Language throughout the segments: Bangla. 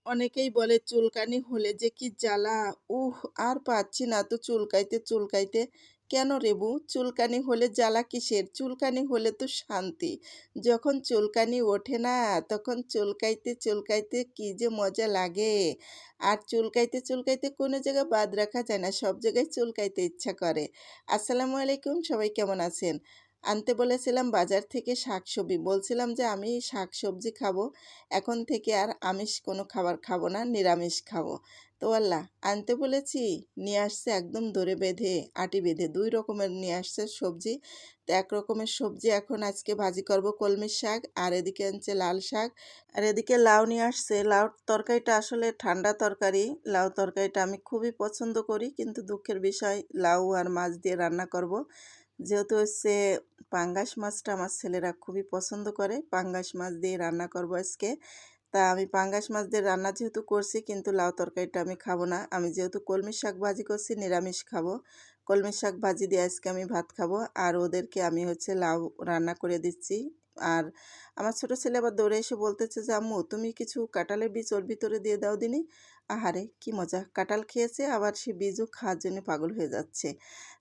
অনেকেই বলে চুলকানি হলে যে কি জ্বালা, উহ আর পাচ্ছি না তো চুলকাইতে চুলকাইতে। কেন রেবু, চুলকানি হলে জ্বালা কিসের? চুলকানি হলে তো শান্তি। যখন চুলকানি ওঠে না তখন চুলকাইতে চুলকাইতে কি যে মজা লাগে। আর চুলকাইতে চুলকাইতে কোনো জায়গা বাদ রাখা যায় না, সব জায়গায় চুলকাইতে ইচ্ছা করে। আসসালামু আলাইকুম, সবাই কেমন আছেন? আনতে বলেছিলাম বাজার থেকে শাকসবজি, বলছিলাম যে আমি শাকসবজি খাবো, এখন থেকে আর আমিষ কোনো খাবার খাবো না, নিরামিষ খাবো। তো আল্লাহ, আনতে বলেছি, নিয়ে আসছে একদম ধরে বেঁধে, আটি বেঁধে ২ রকমের নিয়ে আসছে সবজি। তো এক রকমের সবজি এখন আজকে ভাজি করব কলমির শাক, আর এদিকে আনছে লাল শাক, আর এদিকে লাউ নিয়ে আসছে। লাউর তরকারিটা আসলে ঠান্ডা তরকারি, লাউ তরকারিটা আমি খুবই পছন্দ করি, কিন্তু দুঃখের বিষয় লাউ আর মাছ দিয়ে রান্না করব। যেহেতু হচ্ছে পাঙ্গাস মাছটা আমার ছেলেরা খুবই পছন্দ করে, পাঙ্গাস মাছ দিয়ে রান্না করব আজকে। তা আমি পাঙ্গাস মাছ দিয়ে রান্না যেহেতু করছি, কিন্তু লাউ তরকারিটা আমি খাবো না। আমি যেহেতু কলমির শাক ভাজি করছি, নিরামিষ খাবো। কলমির শাক ভাজি দিয়ে আজকে আমি ভাত খাবো, আর ওদেরকে আমি হচ্ছে লাউ রান্না করে দিচ্ছি। আর আমার ছোট ছেলে আবার দৌড়ে এসে বলতেছে যে আম্মু তুমি কিছু কাঁঠালের বীজ ওর ভিতরে দিয়ে দাও দিনি। আহারে কি মজা, কাঁঠাল খেয়েছে আবার সে বীজও খাওয়ার জন্য পাগল হয়ে যাচ্ছে।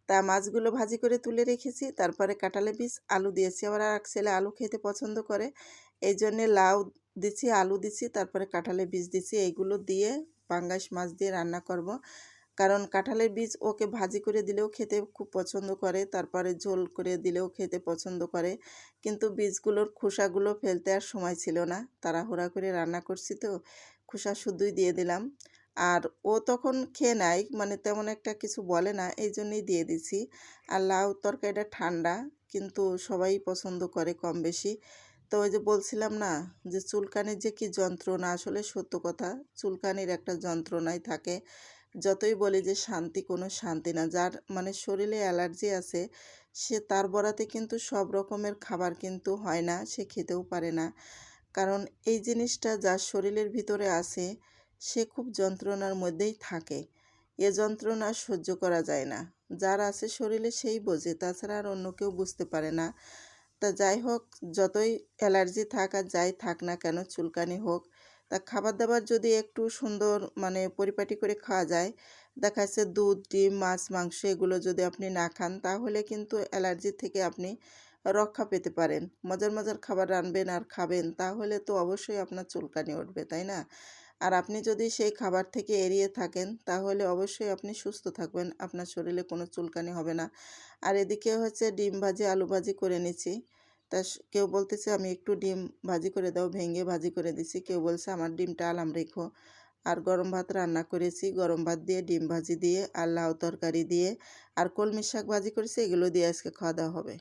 তা মাছগুলো ভাজি করে তুলে রেখেছি, তারপরে কাঁঠালের বীজ আলু দিয়েছি। আবার আর এক ছেলে আলু খেতে পছন্দ করে, এই জন্যে লাউ দিচ্ছি, আলু দিচ্ছি, তারপরে কাঁঠালের বীজ দিচ্ছি। এইগুলো দিয়ে পাঙ্গাস মাছ দিয়ে রান্না করব। কারণ কাঁঠালের বীজ ওকে ভাজি করে দিলেও খেতে খুব পছন্দ করে, তারপরে ঝোল করে দিলেও খেতে পছন্দ করে। কিন্তু বীজগুলোর খোসাগুলো ফেলতে আর সময় ছিল না, তাড়াহুড়া করে রান্না করছি তো খোসা শুধুই দিয়ে দিলাম। আর ও তখন খেয়ে নেয়, মানে তেমন একটা কিছু বলে না, এই জন্যই দিয়ে দিছি। আর লাউ তরকারিটা ঠান্ডা, কিন্তু সবাই পছন্দ করে কম বেশি। তো ওই যে বলছিলাম না, যে চুলকানির যে কি যন্ত্রণা, আসলে সত্য কথা, চুলকানির একটা যন্ত্রণাই থাকে। যতই বলি যে শান্তি, কোনো শান্তি না। যার মানে শরীরে অ্যালার্জি আছে, সে তার বরাতে কিন্তু সব রকমের খাবার কিন্তু হয় না, সে খেতেও পারে না। কারণ এই জিনিসটা যার শরীরের ভিতরে আছে, সে খুব যন্ত্রণার মধ্যেই থাকে। এ যন্ত্রণা সহ্য করা যায় না, যার আছে শরীরে সেই বোঝে, তাছাড়া আর অন্য কেউ বুঝতে পারে না। তা যাই হোক, যতই অ্যালার্জি থাক আর যাই থাক না কেন, চুলকানি হোক, তা খাবার দাবার যদি একটু সুন্দর মানে পরিপাটি করে খাওয়া যায়, দেখা যাচ্ছে দুধ, ডিম, মাছ, মাংস এগুলো যদি আপনি না খান, তাহলে কিন্তু অ্যালার্জি থেকে আপনি রক্ষা পেতে পারেন। মজার মজার খাবার রানবেন আর খাবেন, তাহলে তো অবশ্যই আপনার চুলকানি উঠবে, তাই না? আর আপনি যদি সেই খাবার থেকে এড়িয়ে থাকেন, তাহলে অবশ্যই আপনি সুস্থ থাকবেন, আপনার শরীরে কোনো চুলকানি হবে না। আর এদিকে হচ্ছে ডিম ভাজি, আলু ভাজি করে নিচ্ছি। তা কেউ বলতেছে আমি একটু ডিম ভাজি করে দাও, ভেঙে ভাজি করে দিছি। কেউ বলছে আমার ডিমটা আলাম রেখো। আর গরম ভাত রান্না করেছি, গরম ভাত দিয়ে ডিম ভাজি দিয়ে আর লাউ তরকারি দিয়ে আর কলমি শাক ভাজি করেছি, এগুলো দিয়ে আজকে খাওয়া দাওয়া হবে।